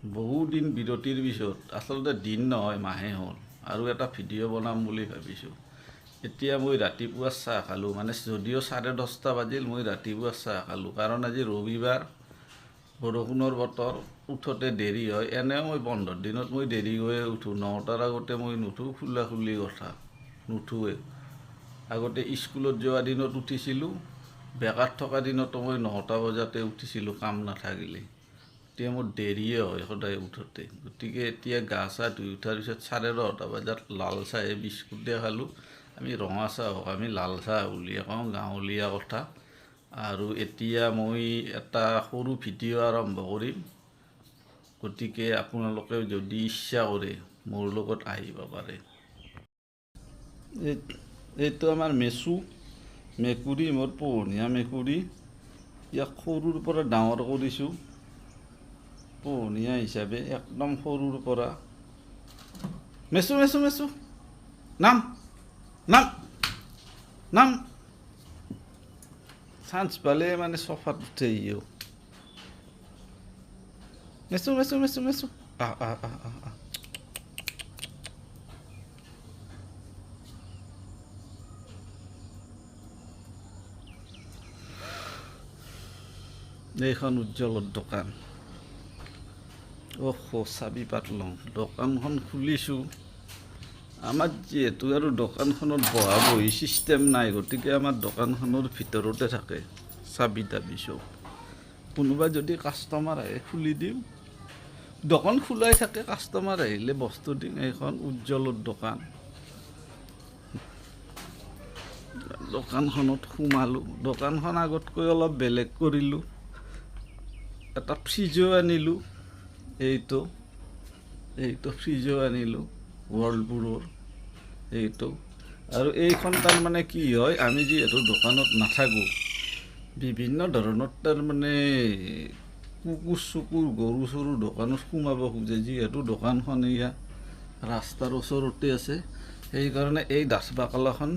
বহুদিন বিৰতিৰ পিছত আচলতে দিন নহয় মাহে হ'ল আৰু এটা ভিডিঅ' বনাম বুলি ভাবিছোঁ। এতিয়া মই ৰাতিপুৱা চাহ খালোঁ, মানে যদিও 10:30 বাজিল, মই ৰাতিপুৱা চাহ খালোঁ কাৰণ আজি ৰবিবাৰ, বৰষুণৰ বতৰ, উঠোতে দেৰি হয়। এনেও মই বন্ধৰ দিনত মই দেৰি হৈয়ে উঠোঁ, 9টাৰ আগতে মই নুঠোঁ, খোলা কথা নুঠোৱে। আগতে স্কুলত যোৱা দিনত উঠিছিলোঁ, বেকাৰ থকা দিনতো মই 9টা বজাতে উঠিছিলোঁ কাম নাথাকিলে। এতিয়া মোৰ দেৰিয়ে হয় সদায় উঠোতে, গতিকে এতিয়া গা চা ধুই উঠাৰ পিছত 10:30 বজাত লাল চাহে বিস্কুটে খালোঁ। আমি ৰঙা চাহক আমি লাল চাহ বুলিয়ে কওঁ, গাঁৱলীয়া কথা। আৰু এতিয়া মই এটা সৰু ভিডিঅ' আৰম্ভ কৰিম, গতিকে আপোনালোকে যদি ইচ্ছা কৰে মোৰ লগত আহিব পাৰে। এইটো আমাৰ মেকুৰী, মোৰ পোহনীয়া মেকুৰী। ইয়াক সৰুৰ পৰা ডাঙৰ কৰিছোঁ পোহনীয়া হিচাপে, একদম সৰুৰ পৰা। মেচু মেচু মেচু নাম নাম নাম চান্স পালে মানে চফাত উঠে ইও। মেচু মেচু মেচু মেচু আহ আহ আহ আহ আহ। এইখন উজ্জ্বলৰ দোকান। চাবি পাত লওঁ, দোকানখন খুলিছোঁ। আমাৰ যিহেতু আৰু দোকানখনত বহি ছিষ্টেম নাই, গতিকে আমাৰ দোকানখনৰ ভিতৰতে থাকে চাবি তাবি চব। কোনোবা যদি কাষ্টমাৰ আহে খুলি দিওঁ, দোকান খোলাই থাকে। কাষ্টমাৰ আহিলে বস্তু দিওঁ। এইখন উজ্জ্বলৰ দোকান। দোকানখনত সোমালোঁ, দোকানখন আগতকৈ অলপ বেলেগ কৰিলোঁ। এটা ফ্ৰিজো আনিলোঁ, এইটো ফ্ৰিজো আনিলোঁ ৱৰ্লপুলৰ এইটো। আৰু এইখন তাৰমানে কি হয়, আমি যিহেতু দোকানত নাথাকোঁ, বিভিন্ন ধৰণৰ তাৰমানে কুকুৰ চুকুৰ গৰু চৰু দোকানত সোমাব খোজে। যিহেতু দোকানখন এয়া ৰাস্তাৰ ওচৰতে আছে, সেইকাৰণে এই ডাষ্টবাকলাখন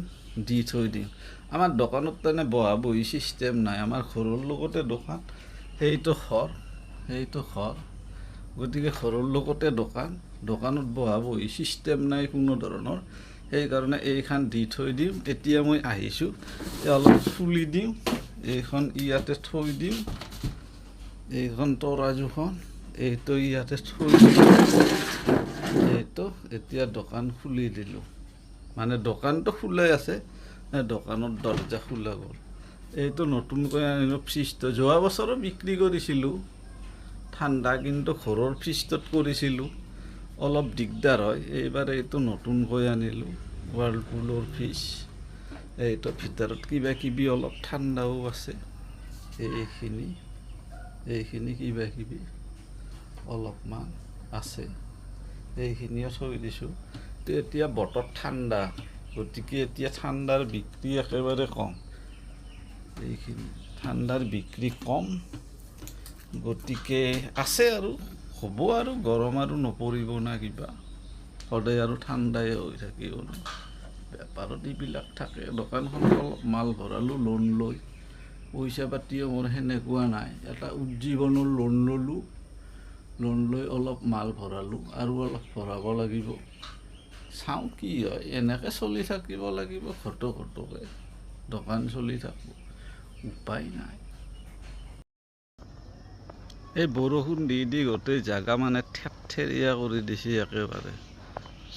দি থৈ দিওঁ। আমাৰ দোকানত তেনে বহি ছিষ্টেম নাই, আমাৰ ঘৰৰ লগতে দোকান। সেইটো ঘৰ, গতিকে ঘৰৰ লগতে দোকানত বহি ছিষ্টেম নাই কোনো ধৰণৰ, সেইকাৰণে এইখন দি থৈ দিওঁ। এতিয়া মই আহিছোঁ, অলপ খুলি দিওঁ, এইখন ইয়াতে থৈ দিওঁ, এইখন তৰাজুখন এইটো ইয়াতে থৈ দিওঁ। এইটো এতিয়া দোকান খুলি দিলোঁ, মানে দোকানটো খোলাই আছে, দোকানৰ দৰজা খোলা গ'ল। এইটো নতুনকৈ আনিলোঁ ফ্ৰিজটো। যোৱা বছৰো বিক্ৰী কৰিছিলোঁ ঠাণ্ডা, কিন্তু ঘৰৰ ফ্ৰিজটোত কৰিছিলোঁ, অলপ দিগদাৰ হয়। এইবাৰ এইটো নতুনকৈ আনিলোঁ ৱৰ্লপুলৰ ফ্ৰিজ। এইটো ভিতৰত কিবা কিবি অলপ ঠাণ্ডাও আছে, এইখিনি কিবা কিবি অলপমান আছে, এইখিনিও থৈ দিছোঁ। এতিয়া বতৰ ঠাণ্ডা, গতিকে এতিয়া ঠাণ্ডাৰ বিক্ৰী একেবাৰে কম। এইখিনি ঠাণ্ডাৰ বিক্ৰী কম, গতিকে আছে আৰু হ'ব আৰু গৰম আৰু নপৰিব না কিবা, সদায় আৰু ঠাণ্ডাই হৈ থাকিব না। বেপাৰত এইবিলাক থাকে। দোকানখনত অলপ মাল ভৰালোঁ লোন লৈ, পইচা পাতিও মোৰ সেনেকুৱা নাই। এটা উজ্জীৱনৰ লোন লৈ অলপ মাল ভৰালোঁ, আৰু অলপ ভৰাব লাগিব। চাওঁ কি হয়, এনেকৈ চলি থাকিব লাগিব ঘটকৈ দোকান চলি থাকিব, উপায় নাই। এই বৰষুণ দি গোটেই জেগা মানে থেৰথেৰীয়া কৰি দিছে একেবাৰে,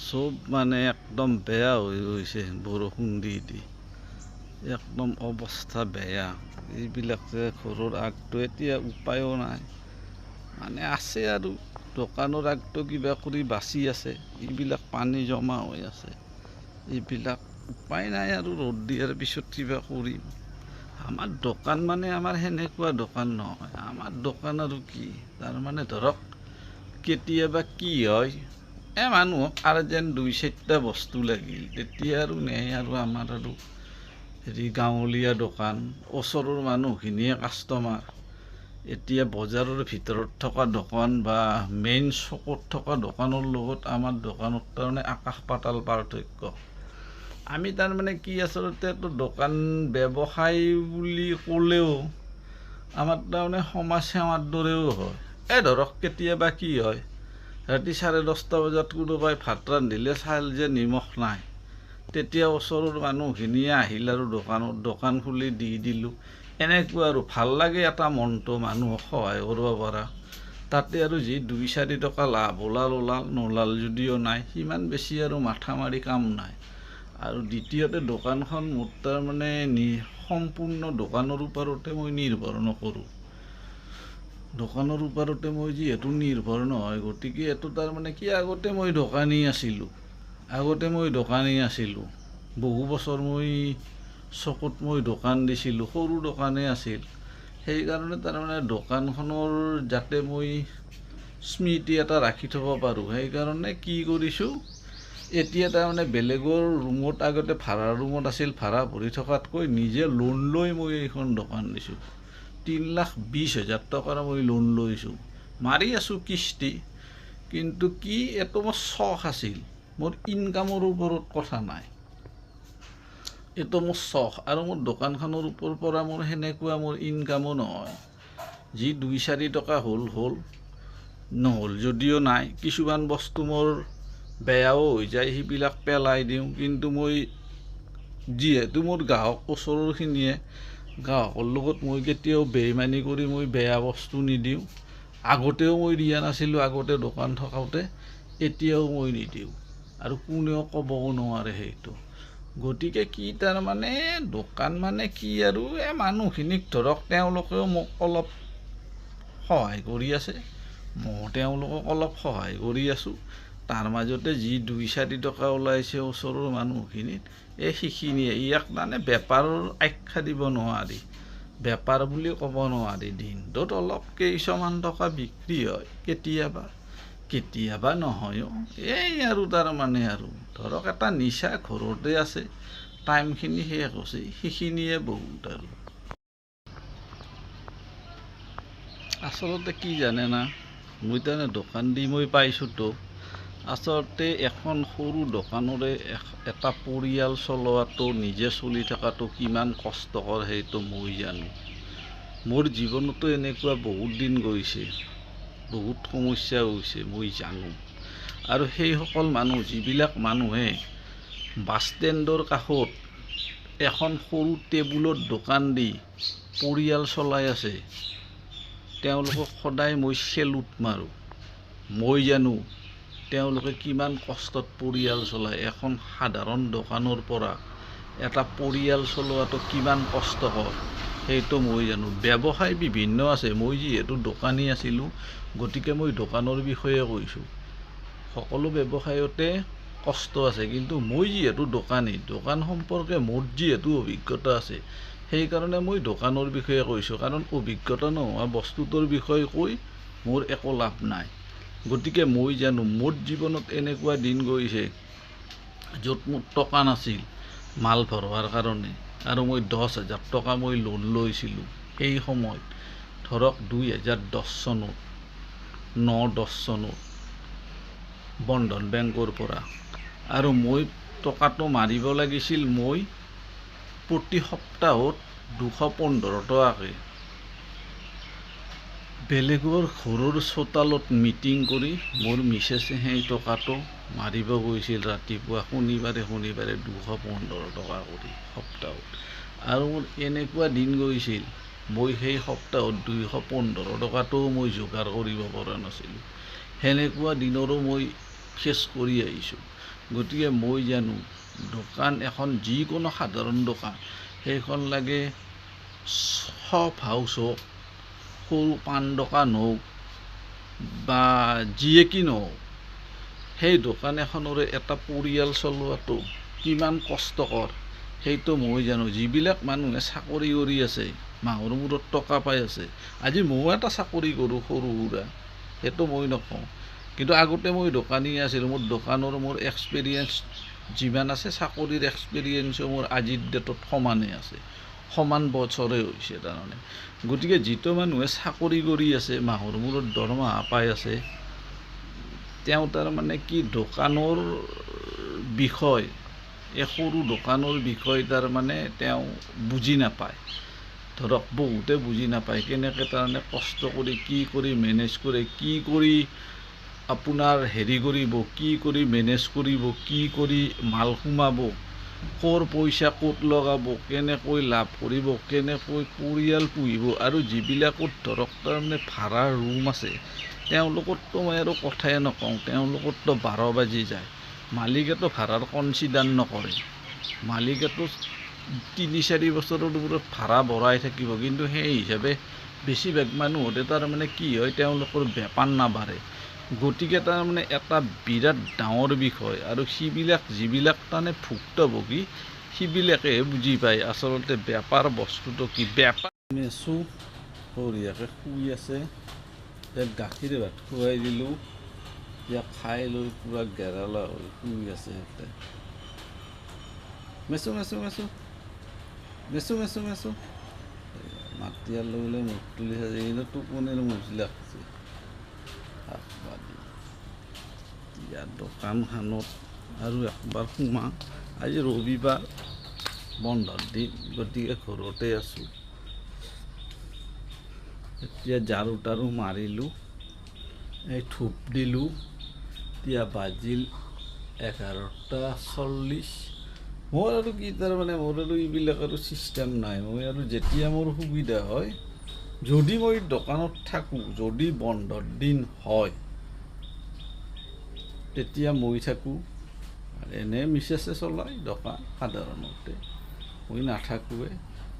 চব মানে একদম বেয়া হৈ গৈছে। বৰষুণ দি একদম অৱস্থা বেয়া। এইবিলাক যে ঘৰৰ আগটো এতিয়া উপায়ো নাই, মানে আছে আৰু দোকানৰ আগটো কিবা কৰি বাচি আছে, এইবিলাক পানী জমা হৈ আছে। এইবিলাক উপায় নাই আৰু, ৰ'দ দিয়াৰ পিছত কিবা কৰিম। আমাৰ দোকান মানে আমাৰ সেনেকুৱা দোকান নহয়। আমাৰ দোকান আৰু কি, তাৰমানে ধৰক কেতিয়াবা কি হয়, মানুহক আৰ্জেণ্ট 2-4টা বস্তু লাগিল, তেতিয়া আৰু নেই আৰু আমাৰ আৰু গাঁৱলীয়া দোকান, ওচৰৰ মানুহখিনিয়ে কাষ্টমাৰ। এতিয়া বজাৰৰ ভিতৰত থকা দোকান বা মেইন চকত থকা দোকানৰ লগত আমাৰ দোকানত তাৰমানে আকাশ পাতাল পাৰ্থক্য। আমি তাৰমানে কি, আচলতে দোকান ব্যৱসায় বুলি ক'লেও আমাৰ তাৰমানে সমাজ সেৱাৰ দৰেও হয়। ধৰক কেতিয়াবা কি হয়, ৰাতি 10:30 বজাত কোনোবাই ভাত ৰান্ধিলে চাল যে নিমখ নাই, তেতিয়া ওচৰৰ মানুহখিনিয়ে আহিল আৰু দোকান খুলি দি দিলোঁ। এনেকুৱা আৰু ভাল লাগে এটা মনটো মানুহক সহায় কৰিব পৰা। তাতে আৰু যি 2-4 টকা লাভ ওলাল নোলাল যদিও নাই, সিমান বেছি আৰু মাথা মাৰি কাম নাই। আৰু দ্বিতীয়তে দোকানখন মোৰ তাৰমানে সম্পূৰ্ণ দোকানৰ ওপৰতে মই নিৰ্ভৰ নকৰোঁ। দোকানৰ ওপৰতে মই যিহেতু নিৰ্ভৰ নহয়, গতিকে এইটো তাৰমানে কি, আগতে মই দোকানী আছিলোঁ। বহু বছৰ মই চকুত দোকান দিছিলোঁ, সৰু দোকানেই আছিল। সেইকাৰণে তাৰমানে দোকানখনৰ যাতে মই স্মৃতি এটা ৰাখি থ'ব পাৰোঁ, সেইকাৰণে কি কৰিছোঁ, এতিয়া তাৰমানে বেলেগৰ ৰুমত, আগতে ভাড়া ৰুমত আছিল, ভাড়া ভৰি থকাতকৈ নিজে লোন লৈ মই এইখন দোকান দিছোঁ। 3,20,000 টকাৰ মই লোন লৈছোঁ, মাৰি আছোঁ কিস্তি। কিন্তু কি, এইটো মোৰ চখ আছিল, মোৰ ইনকামৰ ওপৰত কথা নাই, এইটো মোৰ চখ। আৰু মোৰ দোকানখনৰ ওপৰৰ পৰা মোৰ সেনেকুৱা ইনকামো নহয়। যি 2-4 টকা হ'ল, নহ'ল যদিও নাই। কিছুমান বস্তু মোৰ বেয়াও হৈ যায়, সেইবিলাক পেলাই দিওঁ। কিন্তু মই যিহেতু মোৰ ওচৰৰখিনিয়ে, গ্ৰাহকৰ লগত মই কেতিয়াও বেইমানি কৰি মই বেয়া বস্তু নিদিওঁ। আগতেও মই দিয়া নাছিলোঁ, আগতে দোকান থকাওঁতে, এতিয়াও মই নিদিওঁ। আৰু কোনেও ক'বও নোৱাৰে সেইটো। গতিকে কি, তাৰমানে দোকান মানে কি আৰু, মানুহখিনিক ধৰক তেওঁলোকেও মোক অলপ সহায় কৰি আছে, মই তেওঁলোকক অলপ সহায় কৰি আছোঁ। তাৰ মাজতে যি 2-4 টকা ওলাইছে ওচৰৰ মানুহখিনিত, সেইখিনিয়ে। ইয়াক মানে বেপাৰৰ আখ্যা দিব নোৱাৰি, বেপাৰ বুলি ক'ব নোৱাৰি। দিনটোত অলপ কেইশমান টকা বিক্ৰী হয় কেতিয়াবা নহয়ও। এই আৰু তাৰমানে আৰু ধৰক এটা নিচা ঘৰতে আছে, টাইমখিনি শেষ হৈছে, সেইখিনিয়ে বহুত আৰু। আচলতে কি জানে না, মই তাৰমানে দোকান দি মই পাইছোঁতো, আচলতে এখন সৰু দোকানৰে এটা পৰিয়াল চলোৱাটো, নিজে চলি থকাটো কিমান কষ্টকৰ সেইটো মই জানো। মোৰ জীৱনতো এনেকুৱা বহুত দিন গৈছে, বহুত সমস্যা হৈছে, মই জানো। আৰু সেইসকল মানুহ, যিবিলাক মানুহে বাছ ষ্টেণ্ডৰ কাষত এখন সৰু টেবুলত দোকান দি পৰিয়াল চলাই আছে, তেওঁলোকক সদায় মই চেলুট মাৰোঁ। মই জানো তেওঁলোকে কিমান কষ্টত পৰিয়াল চলায়। এখন সাধাৰণ দোকানৰ পৰা এটা পৰিয়াল চলোৱাটো কিমান কষ্টকৰ, সেইটো মই জানো। ব্যৱসায় বিভিন্ন আছে, মই যিহেতু দোকানী আছিলোঁ, গতিকে মই দোকানৰ বিষয়ে কৈছোঁ। সকলো ব্যৱসায়তে কষ্ট আছে, কিন্তু মই যিহেতু দোকানী, দোকান সম্পৰ্কে মোৰ যিহেতু অভিজ্ঞতা আছে, সেইকাৰণে মই দোকানৰ বিষয়ে কৈছোঁ। কাৰণ অভিজ্ঞতা নোহোৱা বস্তুটোৰ বিষয়ে কৈ মোৰ একো লাভ নাই। গতিকে মই জানো, মোৰ জীৱনত এনেকুৱা দিন গৈছে য'ত মোৰ টকা নাছিল মাল ভৰোৱাৰ কাৰণে, আৰু মই 10,000 টকা মই লোন লৈছিলোঁ। সেই সময়ত ধৰক 2010 চনত, 9-10 চনত বন্ধন বেংকৰ পৰা। আৰু মই টকাটো মাৰিব লাগিছিল মই প্ৰতি সপ্তাহত 215 টকাকৈ। বেলেগৰ ঘৰৰ চোতালত মিটিং কৰি মোৰ মিছেছে সেই টকাটো মাৰিব গৈছিল ৰাতিপুৱা শনিবাৰে 215 টকা কৰি সপ্তাহত। আৰু মোৰ এনেকুৱা দিন গৈছিল, মই সেই সপ্তাহত 215 টকাটোও মই যোগাৰ কৰিব পৰা নাছিলোঁ। সেনেকুৱা দিনৰো মই ফেচ কৰি আহিছোঁ। গতিকে মই জানো, দোকান এখন, যিকোনো সাধাৰণ দোকান, সেইখন লাগে চপ হাউচ হওক, সৰু পাণ দোকান হওক বা যিয়ে কি নহওক, সেই দোকান এখনৰে এটা পৰিয়াল চলোৱাটো কিমান কষ্টকৰ সেইটো মই জানো। যিবিলাক মানুহে চাকৰি কৰি আছে, মাহৰ মূৰত টকা পাই আছে, আজি ময়ো এটা চাকৰি কৰোঁ সৰু সুৰা, সেইটো মই নকওঁ। কিন্তু আগতে মই দোকানী আছিলোঁ, মোৰ দোকানৰ এক্সপিৰিয়েঞ্চ যিমান আছে, চাকৰিৰ এক্সপিৰিয়েঞ্চো মোৰ আজিৰ ডেটত সমানেই আছে, সমান বছৰে হৈছে তাৰমানে। গতিকে যিটো মানুহে চাকৰি কৰি আছে, মাহৰ মূৰত দৰমহা পাই আছে, তেওঁ তাৰমানে কি, দোকানৰ বিষয়, এই সৰু দোকানৰ বিষয় তাৰমানে তেওঁ বুজি নাপায়। ধৰক বহুতে বুজি নাপায় কেনেকৈ তাৰমানে কষ্ট কৰি কি কৰি মেনেজ কৰে, কি কৰি আপোনাৰ হেৰি কৰিব, কি কৰি মেনেজ কৰিব, কি কৰি মাল সোমাব, ক'ৰ পইচা ক'ত লগাব, কেনেকৈ লাভ কৰিব, কেনেকৈ পৰিয়াল পুহিব। আৰু যিবিলাকত ধৰক তাৰমানে ভাড়াৰ ৰুম আছে তেওঁলোকততো মই আৰু কথাই নকওঁ, তেওঁলোকততো 12 বাজি যায়। মালিকেতো ভাড়াৰ কনচিডাৰ নকৰে, মালিকেতো 3-4 বছৰৰ ওপৰত ভাড়া বঢ়াই থাকিব, কিন্তু সেই হিচাপে বেছিভাগ মানুহতে তাৰমানে কি হয় তেওঁলোকৰ বেপাৰ নাবাঢ়ে। গতিকে তাৰমানে এটা বিৰাট ডাঙৰ বিষয়, আৰু সিবিলাক যিবিলাক তাৰমানে ভুক্তভোগী সিবিলাকেহে বুজি পায় আচলতে বেপাৰ বস্তুটো কি। বেপাৰ মেচু বঢ়িয়াকৈ শুই আছে, ইয়াক গাখীৰ ভাত খুৱাই দিলোঁ, ইয়াক খাই লৈ পূৰা গেৰালা হৈ শুই আছে। সিহঁতে মেচু মেচু মেচু মেচু মেচু মেচু মাতিয়াৰ লগে মুখ তুলি সাজি কিন্তু টোপনিৰ মুখ লাগছে। এতিয়া দোকানখনত আৰু একবাৰ সোমাওঁ, আজি ৰবিবাৰ বন্ধৰ দিন, গতিকে ঘৰতে আছোঁ। এতিয়া ঝাৰু তাৰু মাৰিলোঁ, এই ধূপ দিলোঁ, এতিয়া বাজিল 11:40। মোৰ আৰু কি তাৰমানে মোৰ আৰু এইবিলাক আৰু ছিষ্টেম নাই। মই আৰু যেতিয়া মোৰ সুবিধা হয়, যদি মই দোকানত থাকোঁ, যদি বন্ধৰ দিন হয় তেতিয়া মই থাকোঁ, এনে মিছেছে চলাই দোকান সাধাৰণতে, মই নাথাকোঁৱে।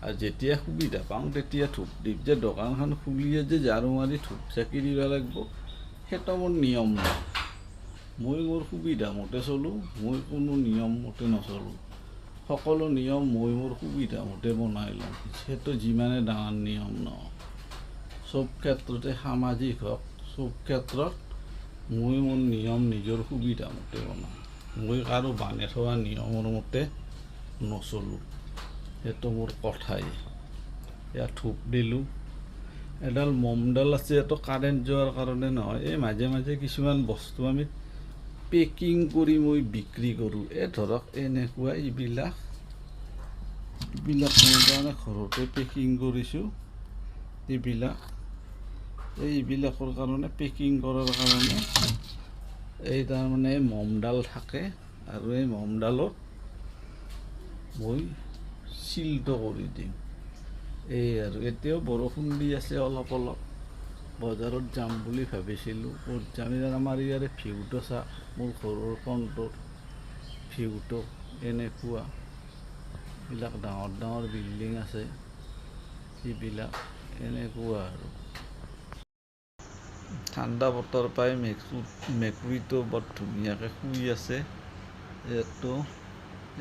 আৰু যেতিয়া সুবিধা পাওঁ তেতিয়া ধূপ দিম। যে দোকানখন খুলিয়ে যে ঝাৰু মাৰি ধূপ চাকি দিব লাগিব সেইটো মোৰ নিয়ম নাই। মই মোৰ সুবিধা মতে চলোঁ, মই কোনো নিয়ম মতে নচলোঁ। সকলো নিয়ম মই মোৰ সুবিধা মতে বনাই লওঁ, সেইটো যিমানে ডাঙৰ নিয়ম নহওক। চব ক্ষেত্ৰতে সামাজিক হওক, চব ক্ষেত্ৰত মই মোৰ নিয়ম নিজৰ সুবিধা মতে বনাওঁ। মই কাৰো বানে থোৱা নিয়মৰ মতে নচলোঁ, সেইটো মোৰ কথাই। ইয়াত ধূপ দিলোঁ, এডাল মমডাল আছে, এইটো কাৰেণ্ট যোৱাৰ কাৰণে নহয়, এই মাজে মাজে কিছুমান বস্তু আমি পেকিং কৰি মই বিক্ৰী কৰোঁ। এই ধৰক এনেকুৱা এইবিলাক মই তাৰমানে ঘৰতে পেকিং কৰিছোঁ। এইবিলাকৰ কাৰণে পেকিং কৰাৰ কাৰণে এই তাৰমানে মমডাল থাকে, আৰু এই মমডালত মই চিলটো কৰি দিওঁ। এই আৰু এতিয়াও বৰষুণ দি আছে অলপ অলপ। বজাৰত যাম বুলি ভাবিছিলোঁ, ক'ত যাম? আমাৰ ইয়াৰে ভিউটো চাওক, মোৰ ঘৰৰ ফ্ৰণ্টৰ ভিউটো এনেকুৱা। এইবিলাক ডাঙৰ ডাঙৰ বিল্ডিং আছে, এইবিলাক এনেকুৱা আৰু। ঠাণ্ডা বতৰ পাই মেকুৰীটো বৰ ধুনীয়াকৈ শুই আছে।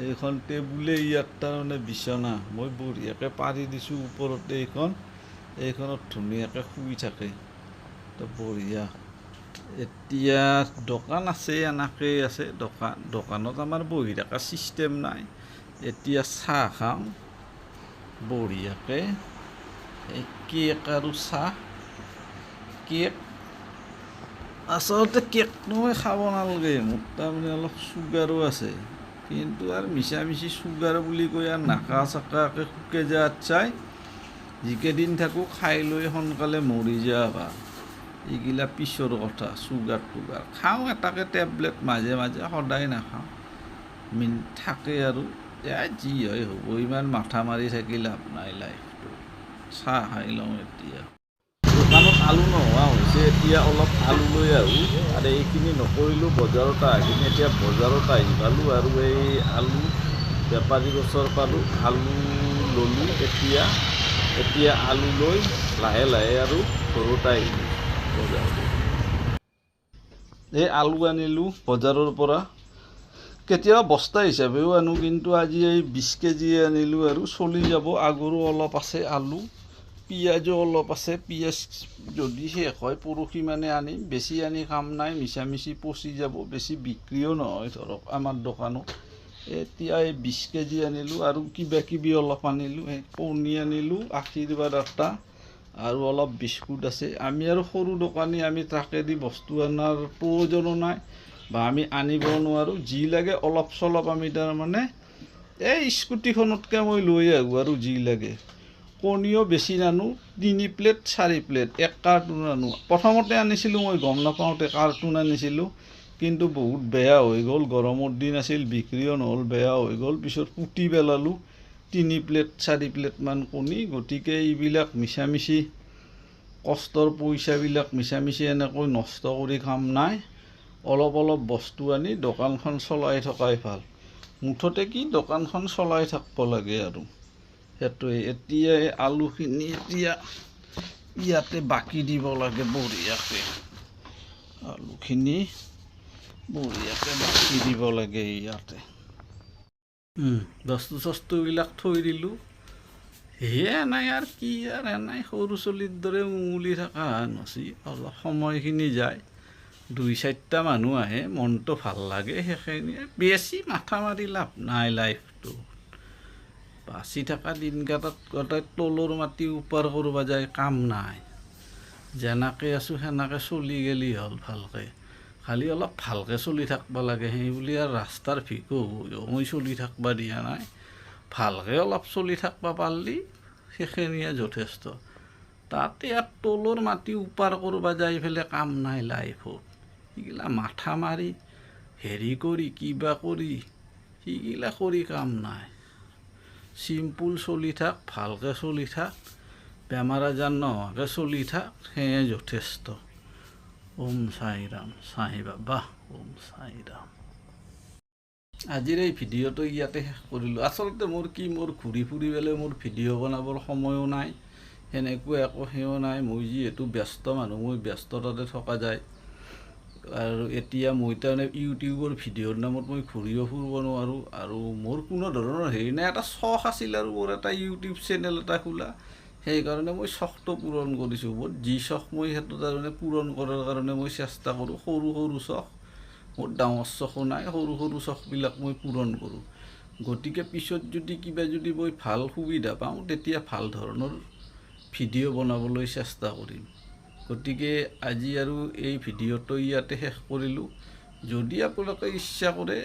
এইখন টেবুলে ইয়াত তাৰমানে বিচনা, মই বঢ়িয়াকৈ পাৰি দিছোঁ ওপৰতে। এইখনত ধুনীয়াকৈ শুই থাকে, তো বঢ়িয়া। এতিয়া দোকান আছে, এনেকেই আছে দোকানত আমাৰ বহি থকা ছিষ্টেম নাই। এতিয়া চাহ খাওঁ বঢ়িয়াকৈ, এই কেক আৰু চাহ। কেক আচলতে কেকটো মই খাব নালাগে, মোৰ তাৰমানে অলপ চুগাৰো আছে, কিন্তু আৰু মিছামিছি চুগাৰ বুলি কৈ আৰু নাকা চাকাকৈ শুকে যোৱাত চাই যিকেইদিন থাকোঁ খাই লৈ সোনকালে মৰি যোৱা ভাল। এইগিলা পিছৰ কথা। চুগাৰ টুগাৰ খাওঁ, এটাকে টেবলেট মাজে মাজে, সদায় নাখাওঁ। থাকে আৰু যি হয় হ'ব, ইমান মাথা মাৰি থাকি লাভ নাই লাইফটো। চাহ খাই লওঁ এতিয়া। দোকানত আলু নোহোৱা হৈছে, এতিয়া অলপ আলু লৈ আহোঁ। আৰু এইখিনি নকৰিলোঁ বজাৰত আহি, এতিয়া বজাৰত আহি পালোঁ আৰু এই আলু বেপাৰীৰ ওচৰ পালোঁ, আলু ল'লোঁ। এতিয়া আলু লৈ লাহে লাহে আৰু ঘৰত আহিলোঁ বজাৰত। এই আলু আনিলোঁ বজাৰৰ পৰা, কেতিয়াবা বস্তা হিচাপেও আনো, কিন্তু আজি এই 20 কেজি আনিলোঁ আৰু চলি যাব। আগৰো অলপ আছে আলু, পিঁয়াজো অলপ আছে। পিঁয়াজ যদি শেষ হয় পৰহি মানে আনিম, বেছি আনি কাম নাই, মিছামিছি পচি যাব, বেছি বিক্ৰীও নহয় ধৰক আমাৰ দোকানত। এতিয়া এই 20 কেজি আনিলোঁ, আৰু কিবা কিবি অলপ আনিলোঁ। এই কণী আনিলোঁ, আশীৰ্বাদ আটা, আৰু অলপ বিস্কুট আছে। আমি আৰু সৰু দোকানী, আমি ট্ৰাকেদি বস্তু অনাৰ প্ৰয়োজনো নাই, বা আমি আনিবও নোৱাৰোঁ। যি লাগে অলপ চলপ আমি তাৰমানে এই স্কুটিখনতকৈ মই লৈ আহোঁ আৰু যি লাগে। কণীও বেছি নানো, 3 প্লেট 4 প্লেট 1 কাৰ্টুন আনো। প্ৰথমতে আনিছিলোঁ মই গম নাপাওঁতে কাৰ্টুন আনিছিলোঁ, কিন্তু বহুত বেয়া হৈ গ'ল। গৰমৰ দিন আছিল, বিক্ৰীও নহ'ল, বেয়া হৈ গ'ল। পিছত পুতি পেলালোঁ 3 প্লেট 4 প্লেটমান কণী। গতিকে এইবিলাক মিছামিছি কষ্টৰ পইচাবিলাক মিছামিছি এনেকৈ নষ্ট কৰি কাম নাই। অলপ অলপ বস্তু আনি দোকানখন চলাই থকাই ভাল। মুঠতে কি দোকানখন চলাই থাকিব লাগে আৰু সেইটোৱে। এতিয়া আলুখিনি এতিয়া ইয়াতে বাকি দিব লাগে বঢ়িয়াকৈ। আলুখিনি বঢ়িয়াকৈ বাকি দিব লাগে ইয়াতে। বস্তু চস্তুবিলাক থৈ দিলোঁ। সেয়ে নাই আৰু কি আৰু এনেই সৰু চলিৰ দৰে উমুলি থকা নচি অলপ সময়খিনি যায়। 2-4টা মানুহ আহে, মনটো ভাল লাগে, সেইখিনিয়ে। বেছি মাথা মাৰি লাভ নাই লাইফটো। বাচি থকা দিনকেইটাত গোটেই তলৰ মাটি উপাৰ কৰিব যায় কাম নাই। যেনেকৈ আছোঁ সেনেকৈ চলি গেলি হ'ল ভালকৈ। খালি অলপ ভালকৈ চলি থাকিব লাগে, সেই বুলি আৰু ৰাস্তাৰ ভিকো মই চলি থাকিব দিয়া নাই। ভালকৈ অলপ চলি থাকিব পাৰিলে সেইখিনিয়ে যথেষ্ট। তাতে আৰু তলৰ মাটি উপাৰ কৰিব যাই পেলাই কাম নাই লাইফত। সেইগিলা মাথা মাৰি হেৰি কৰি কিবা কৰি সেইগিলা কৰি কাম নাই। চিম্পুল চলি থাক, ভালকৈ চলি থাক, বেমাৰ আজাৰ নোহোৱাকৈ চলি থাক, সেয়ে যথেষ্ট। ওম সাই ৰাম, সাই বাবা, ওম সাই ৰাম। আজিৰ এই ভিডিঅ'টো ইয়াতে শেষ কৰিলোঁ। আচলতে মোৰ ঘূৰি ফুৰি পেলাই মোৰ ভিডিঅ' বনাবৰ সময়ো নাই, সেনেকুৱা একো সেও নাই। মই যিহেতু ব্যস্ত মানুহ, মই ব্যস্ততাতে থকা যায়। আৰু এতিয়া মই তাৰমানে ইউটিউবৰ ভিডিঅ'ৰ নামত মই ঘূৰিও ফুৰিব নোৱাৰোঁ। আৰু মোৰ কোনো ধৰণৰ হেৰি নাই। এটা চখ আছিল আৰু মোৰ এটা ইউটিউব চেনেল এটা খোলা। সেইকাৰণে মই চখটো পূৰণ কৰিছোঁ। মোৰ যি চখ মই সেইটো তাৰমানে পূৰণ কৰাৰ কাৰণে মই চেষ্টা কৰোঁ। সৰু সৰু চখ, মোৰ ডাঙৰ চখো নাই, সৰু সৰু চখবিলাক মই পূৰণ কৰোঁ। গতিকে পিছত যদি কিবা যদি মই ভাল সুবিধা পাওঁ, তেতিয়া ভাল ধৰণৰ ভিডিঅ' বনাবলৈ চেষ্টা কৰিম। গতিকে আজি আৰু এই ভিডিঅ'টো ইয়াতে শেষ কৰিলোঁ। যদি আপোনালোকে ইচ্ছা কৰে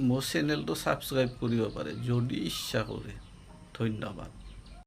মোৰ চেনেলটো ছাবস্ক্ৰাইব কৰিব পাৰে, যদি ইচ্ছা কৰে। ধন্যবাদ।